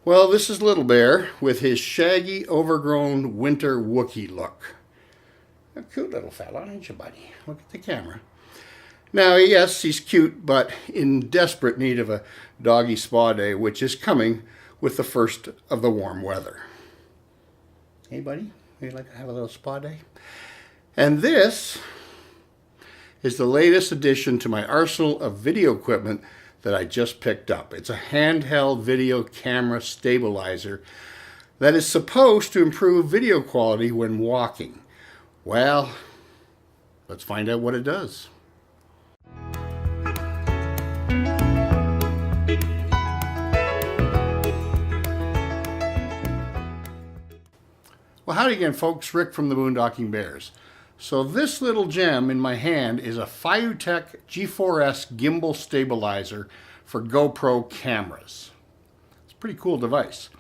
Well, this is Little Bear with his shaggy, overgrown winter Wookiee look. A cute little fella, aren't you, buddy? Look at the camera. Now, yes, he's cute, but in desperate need of a doggy spa day, which is coming with the first of the warm weather. Hey, buddy, would you like to have a little spa day? And this is the latest addition to my arsenal of video equipment that I just picked up. It's a handheld video camera stabilizer that is supposed to improve video quality when walking. Well, let's find out what it does. Well, howdy again, folks. Rick from the Boondocking Bears. So this little gem in my hand is a Feiyu G4S Gimbal stabilizer for GoPro cameras. It's a pretty cool device.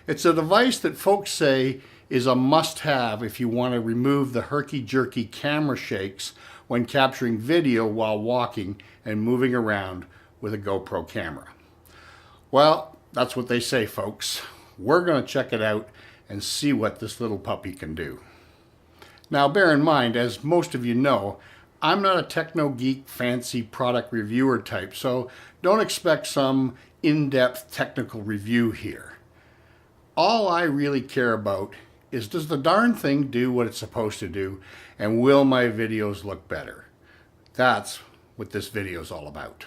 It's a device that folks say is a must-have if you want to remove the herky-jerky camera shakes when capturing video while walking and moving around with a GoPro camera. Well, that's what they say, folks. We're going to check it out and see what this little puppy can do. Now, bear in mind, as most of you know, I'm not a techno geek, fancy product reviewer type, so don't expect some in-depth technical review here. All I really care about is, does the darn thing do what it's supposed to do, and will my videos look better? That's what this video is all about.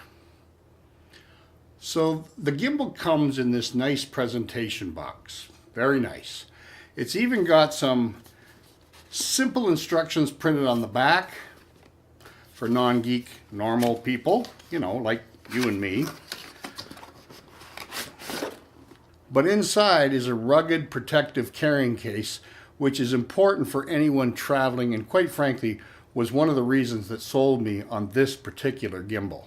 So the gimbal comes in this nice presentation box. Very nice. It's even got some simple instructions printed on the back for non-geek, normal people, you know, like you and me. But inside is a rugged protective carrying case, which is important for anyone traveling, and quite frankly, was one of the reasons that sold me on this particular gimbal.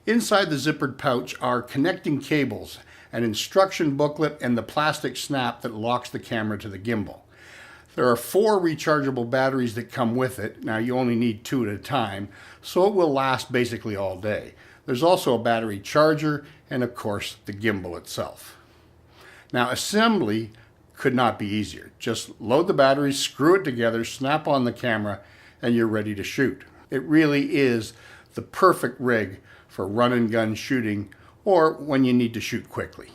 Inside the zippered pouch are connecting cables, an instruction booklet, and the plastic snap that locks the camera to the gimbal. There are 4 rechargeable batteries that come with it. Now, you only need 2 at a time, so it will last basically all day. There's also a battery charger and, of course, the gimbal itself. Now, assembly could not be easier. Just load the batteries, screw it together, snap on the camera, and you're ready to shoot. It really is the perfect rig for run and gun shooting or when you need to shoot quickly.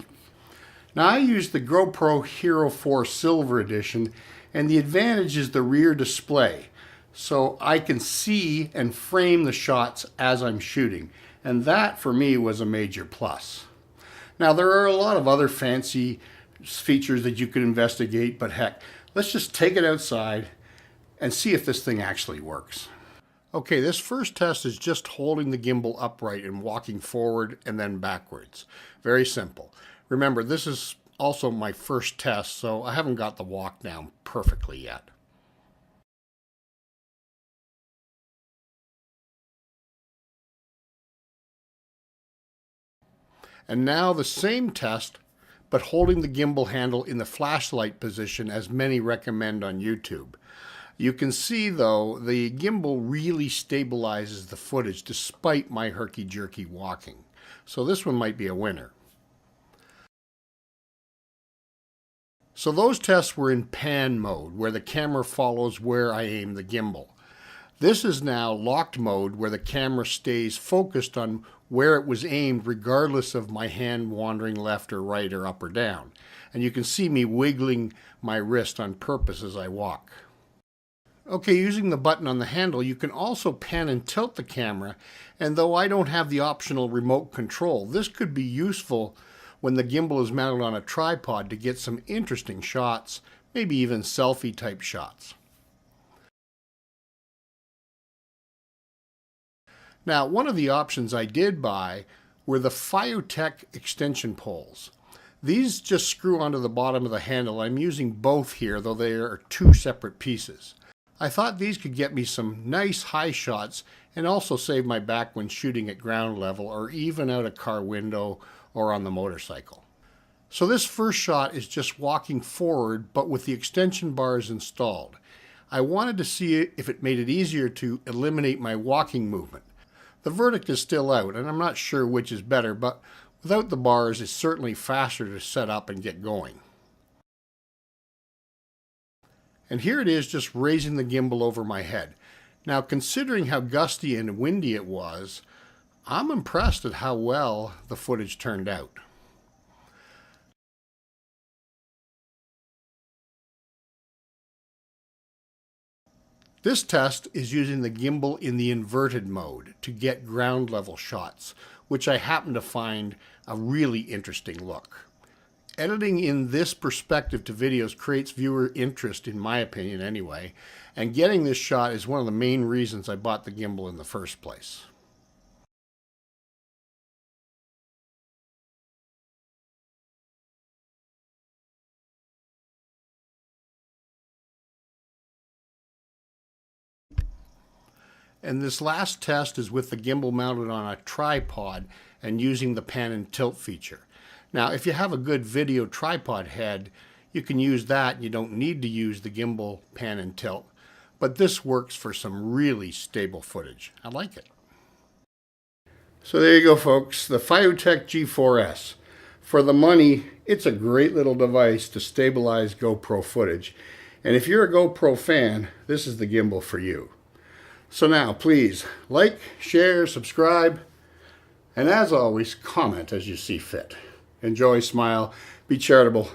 Now, I use the GoPro Hero 4 Silver Edition, and the advantage is the rear display, so I can see and frame the shots as I'm shooting, and that for me was a major plus. Now, there are a lot of other fancy features that you could investigate, but heck, let's just take it outside and see if this thing actually works. Okay, this first test is just holding the gimbal upright and walking forward and then backwards. Very simple. Remember, this is also my first test, so I haven't got the walk down perfectly yet. And now the same test, but holding the gimbal handle in the flashlight position as many recommend on YouTube. You can see, though, the gimbal really stabilizes the footage despite my herky-jerky walking. So this one might be a winner. So those tests were in pan mode, where the camera follows where I aim the gimbal. This is now locked mode, where the camera stays focused on where it was aimed regardless of my hand wandering left or right or up or down. And you can see me wiggling my wrist on purpose as I walk. Okay, using the button on the handle, you can also pan and tilt the camera, and though I don't have the optional remote control, this could be useful when the gimbal is mounted on a tripod to get some interesting shots, maybe even selfie type shots. Now, one of the options I did buy were the Feiyu extension poles. These just screw onto the bottom of the handle. I'm using both here, though they are 2 separate pieces. I thought these could get me some nice high shots and also save my back when shooting at ground level or even out a car window or on the motorcycle. So this first shot is just walking forward, but with the extension bars installed. I wanted to see if it made it easier to eliminate my walking movement. The verdict is still out, and I'm not sure which is better, but Without the bars, it's certainly faster to set up and get going. And here it is, just raising the gimbal over my head. Now, considering how gusty and windy it was, I'm impressed at how well the footage turned out. This test is using the gimbal in the inverted mode to get ground level shots, which I happen to find a really interesting look. Editing in this perspective to videos creates viewer interest, in my opinion anyway, and getting this shot is one of the main reasons I bought the gimbal in the first place. And this last test is with the gimbal mounted on a tripod and using the pan and tilt feature. Now, if you have a good video tripod head, you can use that. You don't need to use the gimbal pan and tilt, but this works for some really stable footage. I like it. So there you go, folks, the Feiyu G4S. For the money, it's a great little device to stabilize GoPro footage. And if you're a GoPro fan, this is the gimbal for you. So now, please, like, share, subscribe, and as always, comment as you see fit. Enjoy, smile, be charitable,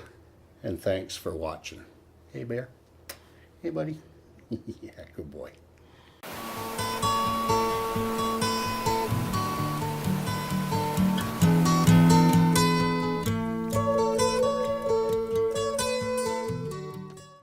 and thanks for watching. Hey, Bear. Hey, buddy. Yeah, good boy.